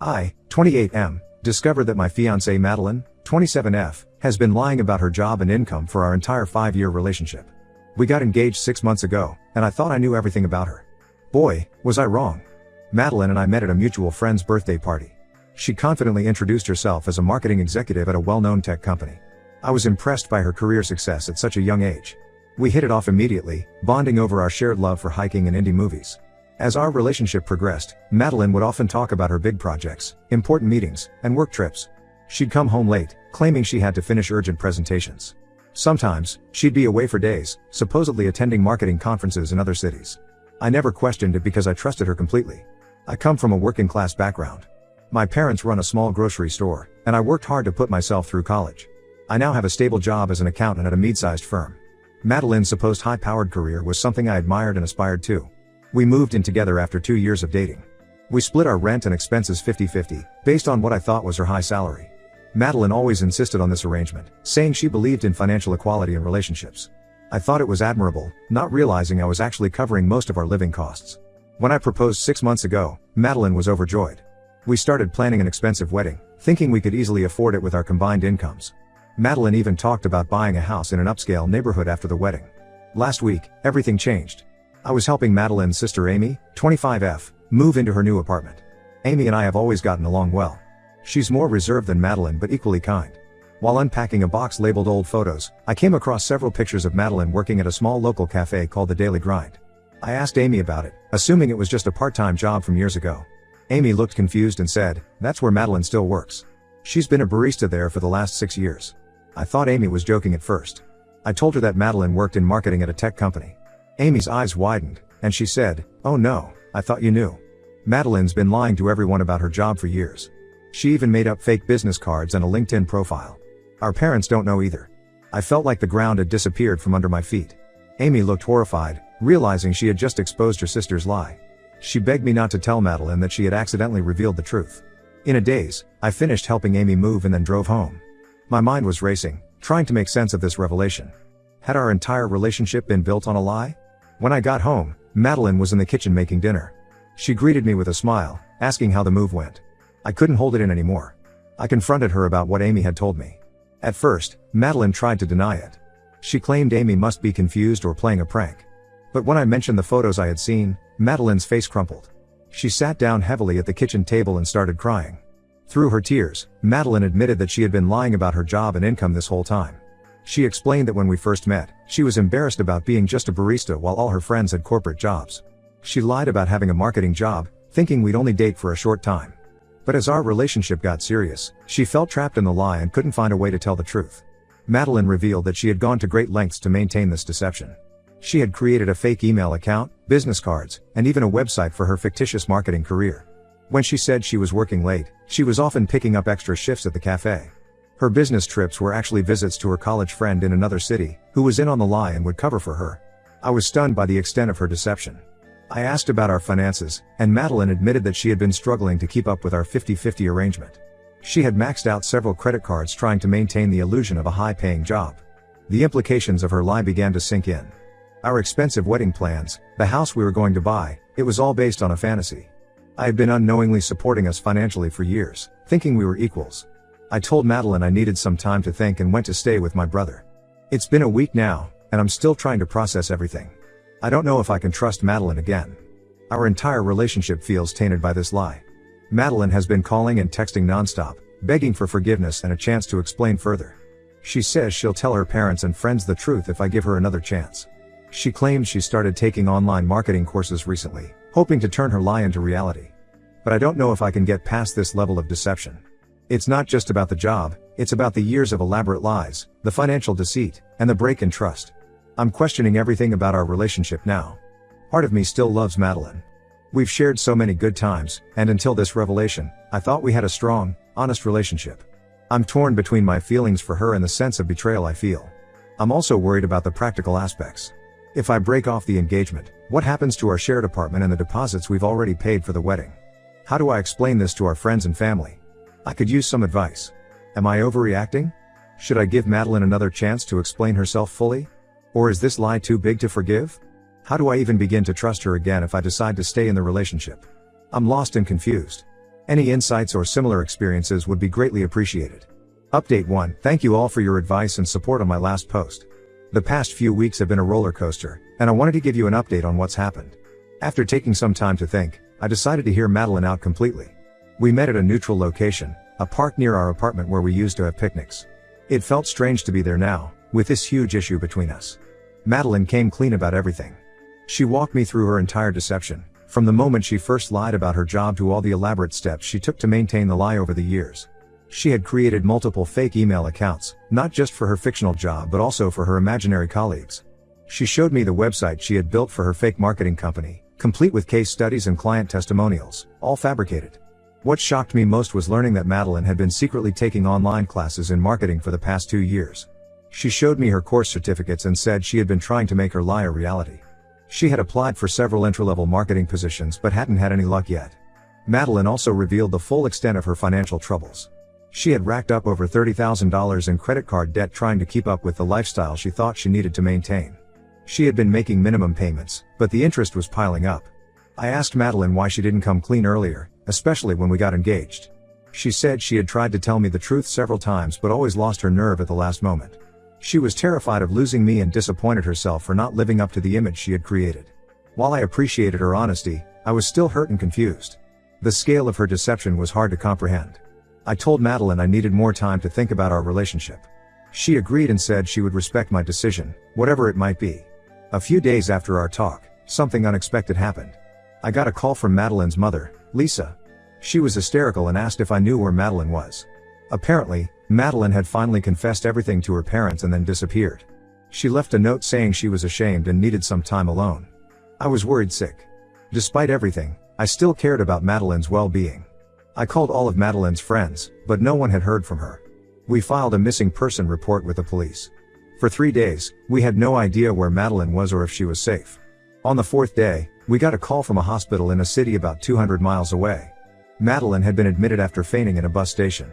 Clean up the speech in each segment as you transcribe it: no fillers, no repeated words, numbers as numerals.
I, 28M, discovered that my fiancée Madeline, 27F, has been lying about her job and income for our entire 5-year relationship. We got engaged 6 months ago, and I thought I knew everything about her. Boy, was I wrong. Madeline and I met at a mutual friend's birthday party. She confidently introduced herself as a marketing executive at a well-known tech company. I was impressed by her career success at such a young age. We hit it off immediately, bonding over our shared love for hiking and indie movies. As our relationship progressed, Madeline would often talk about her big projects, important meetings, and work trips. She'd come home late, claiming she had to finish urgent presentations. Sometimes, she'd be away for days, supposedly attending marketing conferences in other cities. I never questioned it because I trusted her completely. I come from a working-class background. My parents run a small grocery store, and I worked hard to put myself through college. I now have a stable job as an accountant at a mid-sized firm. Madeline's supposed high-powered career was something I admired and aspired to. We moved in together after 2 years of dating. We split our rent and expenses 50-50, based on what I thought was her high salary. Madeline always insisted on this arrangement, saying she believed in financial equality in relationships. I thought it was admirable, not realizing I was actually covering most of our living costs. When I proposed 6 months ago, Madeline was overjoyed. We started planning an expensive wedding, thinking we could easily afford it with our combined incomes. Madeline even talked about buying a house in an upscale neighborhood after the wedding. Last week, everything changed. I was helping Madeline's sister Amy, 25F, move into her new apartment. Amy and I have always gotten along well. She's more reserved than Madeline but equally kind. While unpacking a box labeled old photos, I came across several pictures of Madeline working at a small local cafe called The Daily Grind. I asked Amy about it, assuming it was just a part-time job from years ago. Amy looked confused and said, "That's where Madeline still works. She's been a barista there for the last 6 years." I thought Amy was joking at first. I told her that Madeline worked in marketing at a tech company. Amy's eyes widened, and she said, "Oh no, I thought you knew. Madeline's been lying to everyone about her job for years. She even made up fake business cards and a LinkedIn profile. Our parents don't know either." I felt like the ground had disappeared from under my feet. Amy looked horrified, realizing she had just exposed her sister's lie. She begged me not to tell Madeline that she had accidentally revealed the truth. In a daze, I finished helping Amy move and then drove home. My mind was racing, trying to make sense of this revelation. Had our entire relationship been built on a lie? When I got home, Madeline was in the kitchen making dinner. She greeted me with a smile, asking how the move went. I couldn't hold it in anymore. I confronted her about what Amy had told me. At first, Madeline tried to deny it. She claimed Amy must be confused or playing a prank. But when I mentioned the photos I had seen, Madeline's face crumpled. She sat down heavily at the kitchen table and started crying. Through her tears, Madeline admitted that she had been lying about her job and income this whole time. She explained that when we first met, she was embarrassed about being just a barista while all her friends had corporate jobs. She lied about having a marketing job, thinking we'd only date for a short time. But as our relationship got serious, she felt trapped in the lie and couldn't find a way to tell the truth. Madeline revealed that she had gone to great lengths to maintain this deception. She had created a fake email account, business cards, and even a website for her fictitious marketing career. When she said she was working late, she was often picking up extra shifts at the cafe. Her business trips were actually visits to her college friend in another city, who was in on the lie and would cover for her. I was stunned by the extent of her deception. I asked about our finances, and Madeline admitted that she had been struggling to keep up with our 50-50 arrangement. She had maxed out several credit cards trying to maintain the illusion of a high-paying job. The implications of her lie began to sink in. Our expensive wedding plans, the house we were going to buy, it was all based on a fantasy. I had been unknowingly supporting us financially for years, thinking we were equals. I told Madeline I needed some time to think and went to stay with my brother. It's been a week now, and I'm still trying to process everything. I don't know if I can trust Madeline again. Our entire relationship feels tainted by this lie. Madeline has been calling and texting nonstop, begging for forgiveness and a chance to explain further. She says she'll tell her parents and friends the truth if I give her another chance. She claims she started taking online marketing courses recently, hoping to turn her lie into reality. But I don't know if I can get past this level of deception. It's not just about the job, it's about the years of elaborate lies, the financial deceit, and the break in trust. I'm questioning everything about our relationship now. Part of me still loves Madeline. We've shared so many good times, and until this revelation, I thought we had a strong, honest relationship. I'm torn between my feelings for her and the sense of betrayal I feel. I'm also worried about the practical aspects. If I break off the engagement, what happens to our shared apartment and the deposits we've already paid for the wedding? How do I explain this to our friends and family? I could use some advice. Am I overreacting? Should I give Madeline another chance to explain herself fully? Or is this lie too big to forgive? How do I even begin to trust her again if I decide to stay in the relationship? I'm lost and confused. Any insights or similar experiences would be greatly appreciated. Update 1. Thank you all for your advice and support on my last post. The past few weeks have been a roller coaster, and I wanted to give you an update on what's happened. After taking some time to think, I decided to hear Madeline out completely. We met at a neutral location, a park near our apartment where we used to have picnics. It felt strange to be there now, with this huge issue between us. Madeline came clean about everything. She walked me through her entire deception, from the moment she first lied about her job to all the elaborate steps she took to maintain the lie over the years. She had created multiple fake email accounts, not just for her fictional job but also for her imaginary colleagues. She showed me the website she had built for her fake marketing company, complete with case studies and client testimonials, all fabricated. What shocked me most was learning that Madeline had been secretly taking online classes in marketing for the past 2 years. She showed me her course certificates and said she had been trying to make her lie a reality. She had applied for several entry-level marketing positions but hadn't had any luck yet. Madeline also revealed the full extent of her financial troubles. She had racked up over $30,000 in credit card debt trying to keep up with the lifestyle she thought she needed to maintain. She had been making minimum payments, but the interest was piling up. I asked Madeline why she didn't come clean earlier, especially when we got engaged. She said she had tried to tell me the truth several times but always lost her nerve at the last moment. She was terrified of losing me and disappointed herself for not living up to the image she had created. While I appreciated her honesty, I was still hurt and confused. The scale of her deception was hard to comprehend. I told Madeline I needed more time to think about our relationship. She agreed and said she would respect my decision, whatever it might be. A few days after our talk, something unexpected happened. I got a call from Madeline's mother, Lisa. She was hysterical and asked if I knew where Madeline was. Apparently, Madeline had finally confessed everything to her parents and then disappeared. She left a note saying she was ashamed and needed some time alone. I was worried sick. Despite everything, I still cared about Madeline's well-being. I called all of Madeline's friends, but no one had heard from her. We filed a missing person report with the police. For 3 days, we had no idea where Madeline was or if she was safe. On the 4th day, we got a call from a hospital in a city about 200 miles away. Madeline had been admitted after fainting in a bus station.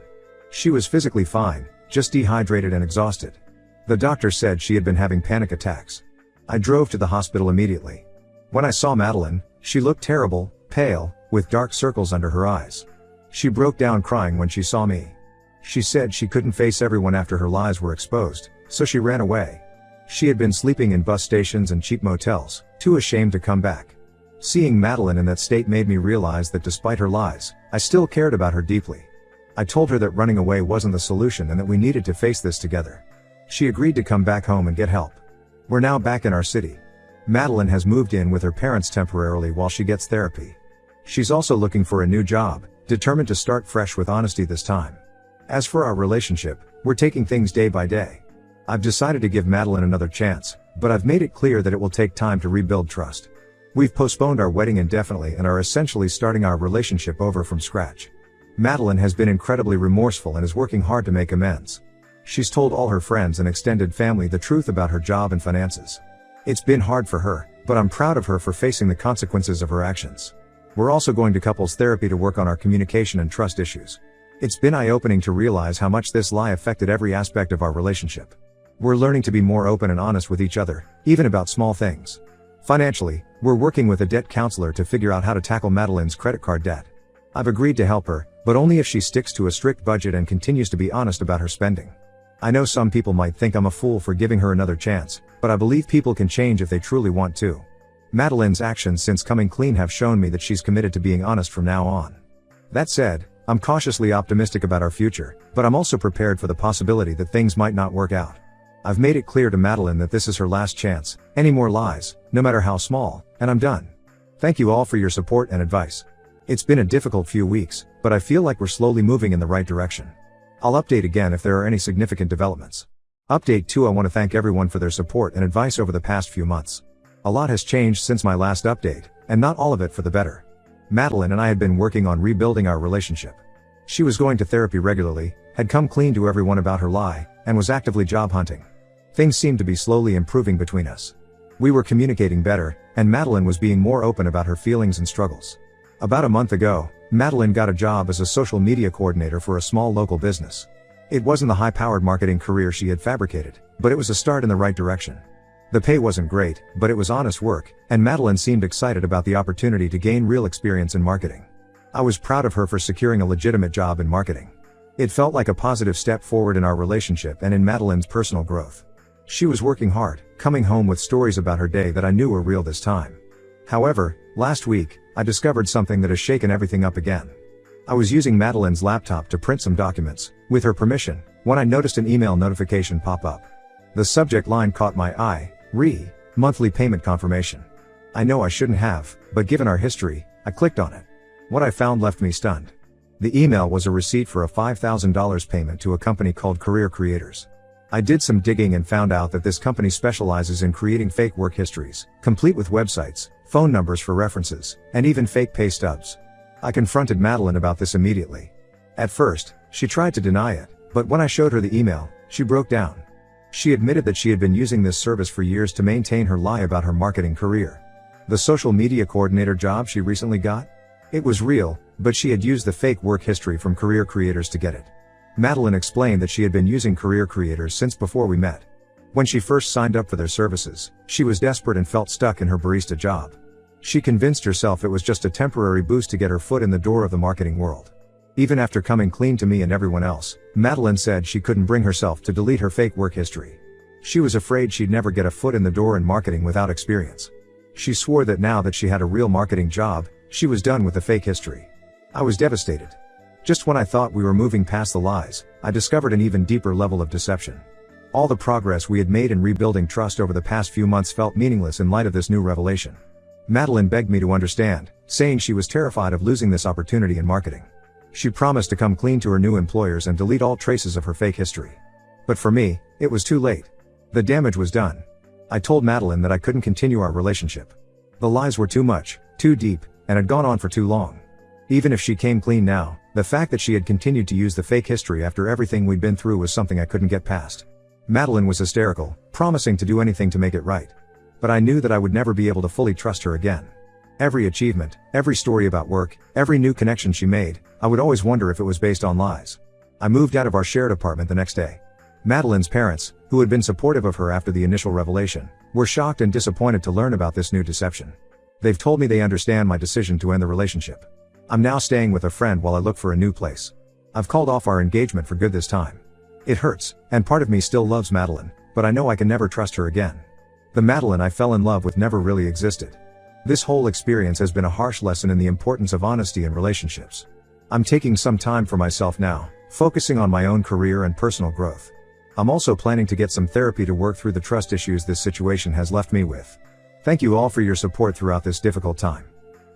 She was physically fine, just dehydrated and exhausted. The doctor said she had been having panic attacks. I drove to the hospital immediately. When I saw Madeline, she looked terrible, pale, with dark circles under her eyes. She broke down crying when she saw me. She said she couldn't face everyone after her lies were exposed, so she ran away. She had been sleeping in bus stations and cheap motels, too ashamed to come back. Seeing Madeline in that state made me realize that despite her lies, I still cared about her deeply. I told her that running away wasn't the solution and that we needed to face this together. She agreed to come back home and get help. We're now back in our city. Madeline has moved in with her parents temporarily while she gets therapy. She's also looking for a new job, determined to start fresh with honesty this time. As for our relationship, we're taking things day by day. I've decided to give Madeline another chance, but I've made it clear that it will take time to rebuild trust. We've postponed our wedding indefinitely and are essentially starting our relationship over from scratch. Madeline has been incredibly remorseful and is working hard to make amends. She's told all her friends and extended family the truth about her job and finances. It's been hard for her, but I'm proud of her for facing the consequences of her actions. We're also going to couples therapy to work on our communication and trust issues. It's been eye-opening to realize how much this lie affected every aspect of our relationship. We're learning to be more open and honest with each other, even about small things. Financially, we're working with a debt counselor to figure out how to tackle Madeline's credit card debt. I've agreed to help her, but only if she sticks to a strict budget and continues to be honest about her spending. I know some people might think I'm a fool for giving her another chance, but I believe people can change if they truly want to. Madeline's actions since coming clean have shown me that she's committed to being honest from now on. That said, I'm cautiously optimistic about our future, but I'm also prepared for the possibility that things might not work out. I've made it clear to Madeline that this is her last chance. Any more lies, no matter how small, and I'm done. Thank you all for your support and advice. It's been a difficult few weeks, but I feel like we're slowly moving in the right direction. I'll update again if there are any significant developments. Update 2. I want to thank everyone for their support and advice over the past few months. A lot has changed since my last update, and not all of it for the better. Madeline and I had been working on rebuilding our relationship. She was going to therapy regularly, had come clean to everyone about her lie, and was actively job hunting. Things seemed to be slowly improving between us. We were communicating better, and Madeline was being more open about her feelings and struggles. About a month ago, Madeline got a job as a social media coordinator for a small local business. It wasn't the high-powered marketing career she had fabricated, but it was a start in the right direction. The pay wasn't great, but it was honest work, and Madeline seemed excited about the opportunity to gain real experience in marketing. I was proud of her for securing a legitimate job in marketing. It felt like a positive step forward in our relationship and in Madeline's personal growth. She was working hard, coming home with stories about her day that I knew were real this time. However, last week, I discovered something that has shaken everything up again. I was using Madeline's laptop to print some documents, with her permission, when I noticed an email notification pop up. The subject line caught my eye: monthly payment confirmation. I know I shouldn't have, but given our history, I clicked on it. What I found left me stunned. The email was a receipt for a $5,000 payment to a company called Career Creators. I did some digging and found out that this company specializes in creating fake work histories, complete with websites, phone numbers for references, and even fake pay stubs. I confronted Madeline about this immediately. At first, she tried to deny it, but when I showed her the email, she broke down. She admitted that she had been using this service for years to maintain her lie about her marketing career. The social media coordinator job she recently got? It was real, but she had used the fake work history from Career Creators to get it. Madeline explained that she had been using Career Creators since before we met. When she first signed up for their services, she was desperate and felt stuck in her barista job. She convinced herself it was just a temporary boost to get her foot in the door of the marketing world. Even after coming clean to me and everyone else, Madeline said she couldn't bring herself to delete her fake work history. She was afraid she'd never get a foot in the door in marketing without experience. She swore that now that she had a real marketing job, she was done with the fake history. I was devastated. Just when I thought we were moving past the lies, I discovered an even deeper level of deception. All the progress we had made in rebuilding trust over the past few months felt meaningless in light of this new revelation. Madeline begged me to understand, saying she was terrified of losing this opportunity in marketing. She promised to come clean to her new employers and delete all traces of her fake history. But for me, it was too late. The damage was done. I told Madeline that I couldn't continue our relationship. The lies were too much, too deep, and had gone on for too long. Even if she came clean now, the fact that she had continued to use the fake history after everything we'd been through was something I couldn't get past. Madeline was hysterical, promising to do anything to make it right. But I knew that I would never be able to fully trust her again. Every achievement, every story about work, every new connection she made, I would always wonder if it was based on lies. I moved out of our shared apartment the next day. Madeline's parents, who had been supportive of her after the initial revelation, were shocked and disappointed to learn about this new deception. They've told me they understand my decision to end the relationship. I'm now staying with a friend while I look for a new place. I've called off our engagement for good this time. It hurts, and part of me still loves Madeline, but I know I can never trust her again. The Madeline I fell in love with never really existed. This whole experience has been a harsh lesson in the importance of honesty in relationships. I'm taking some time for myself now, focusing on my own career and personal growth. I'm also planning to get some therapy to work through the trust issues this situation has left me with. Thank you all for your support throughout this difficult time.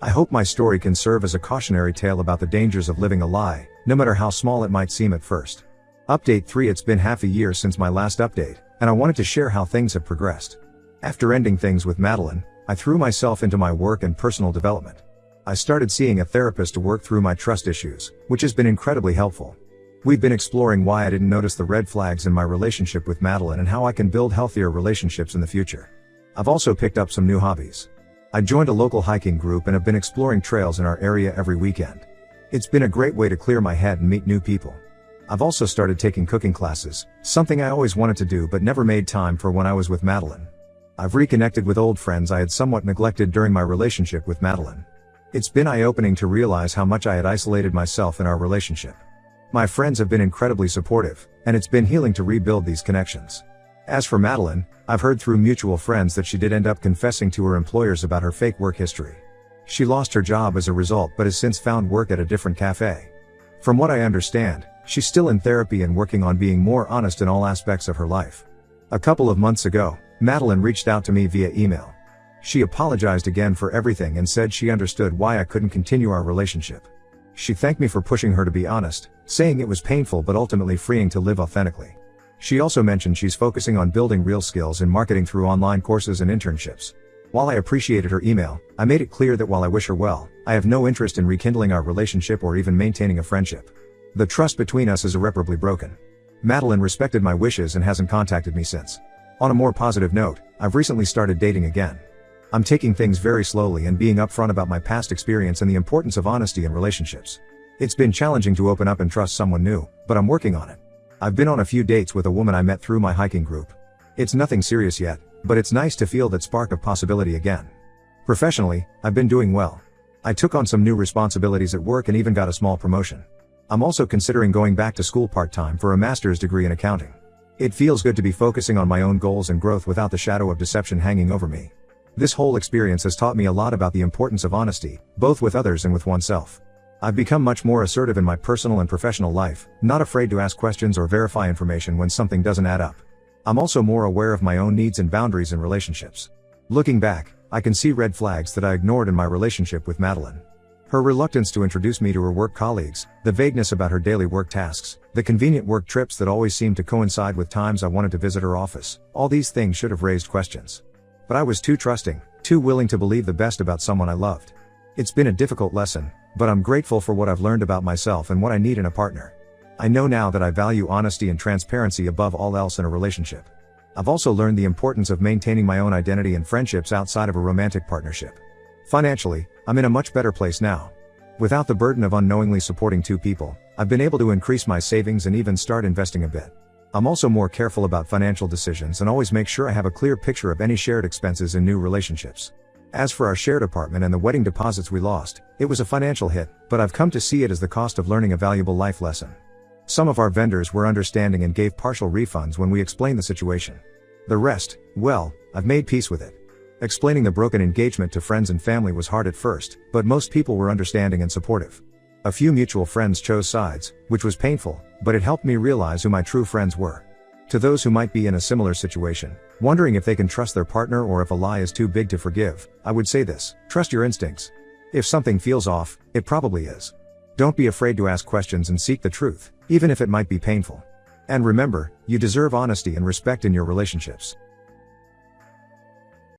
I hope my story can serve as a cautionary tale about the dangers of living a lie, no matter how small it might seem at first. Update 3: It's been half a year since my last update, and I wanted to share how things have progressed. After ending things with Madeline, I threw myself into my work and personal development. I started seeing a therapist to work through my trust issues, which has been incredibly helpful. We've been exploring why I didn't notice the red flags in my relationship with Madeline and how I can build healthier relationships in the future. I've also picked up some new hobbies. I joined a local hiking group and have been exploring trails in our area every weekend. It's been a great way to clear my head and meet new people. I've also started taking cooking classes, something I always wanted to do but never made time for when I was with Madeline. I've reconnected with old friends I had somewhat neglected during my relationship with Madeline. It's been eye-opening to realize how much I had isolated myself in our relationship. My friends have been incredibly supportive, and it's been healing to rebuild these connections. As for Madeline, I've heard through mutual friends that she did end up confessing to her employers about her fake work history. She lost her job as a result but has since found work at a different cafe. From what I understand, she's still in therapy and working on being more honest in all aspects of her life. A couple of months ago, Madeline reached out to me via email. She apologized again for everything and said she understood why I couldn't continue our relationship. She thanked me for pushing her to be honest, saying it was painful but ultimately freeing to live authentically. She also mentioned she's focusing on building real skills in marketing through online courses and internships. While I appreciated her email, I made it clear that while I wish her well, I have no interest in rekindling our relationship or even maintaining a friendship. The trust between us is irreparably broken. Madeline respected my wishes and hasn't contacted me since. On a more positive note, I've recently started dating again. I'm taking things very slowly and being upfront about my past experience and the importance of honesty in relationships. It's been challenging to open up and trust someone new, but I'm working on it. I've been on a few dates with a woman I met through my hiking group. It's nothing serious yet, but it's nice to feel that spark of possibility again. Professionally, I've been doing well. I took on some new responsibilities at work and even got a small promotion. I'm also considering going back to school part-time for a master's degree in accounting. It feels good to be focusing on my own goals and growth without the shadow of deception hanging over me. This whole experience has taught me a lot about the importance of honesty, both with others and with oneself. I've become much more assertive in my personal and professional life, not afraid to ask questions or verify information when something doesn't add up. I'm also more aware of my own needs and boundaries in relationships. Looking back, I can see red flags that I ignored in my relationship with Madeline. Her reluctance to introduce me to her work colleagues, the vagueness about her daily work tasks, the convenient work trips that always seemed to coincide with times I wanted to visit her office, all these things should have raised questions. But I was too trusting, too willing to believe the best about someone I loved. It's been a difficult lesson, but I'm grateful for what I've learned about myself and what I need in a partner. I know now that I value honesty and transparency above all else in a relationship. I've also learned the importance of maintaining my own identity and friendships outside of a romantic partnership. Financially, I'm in a much better place now. Without the burden of unknowingly supporting two people, I've been able to increase my savings and even start investing a bit. I'm also more careful about financial decisions and always make sure I have a clear picture of any shared expenses in new relationships. As for our shared apartment and the wedding deposits we lost, it was a financial hit, but I've come to see it as the cost of learning a valuable life lesson. Some of our vendors were understanding and gave partial refunds when we explained the situation. The rest, well, I've made peace with it. Explaining the broken engagement to friends and family was hard at first, but most people were understanding and supportive. A few mutual friends chose sides, which was painful, but it helped me realize who my true friends were. To those who might be in a similar situation, wondering if they can trust their partner or if a lie is too big to forgive, I would say this: trust your instincts. If something feels off, it probably is. Don't be afraid to ask questions and seek the truth, even if it might be painful. And remember, you deserve honesty and respect in your relationships.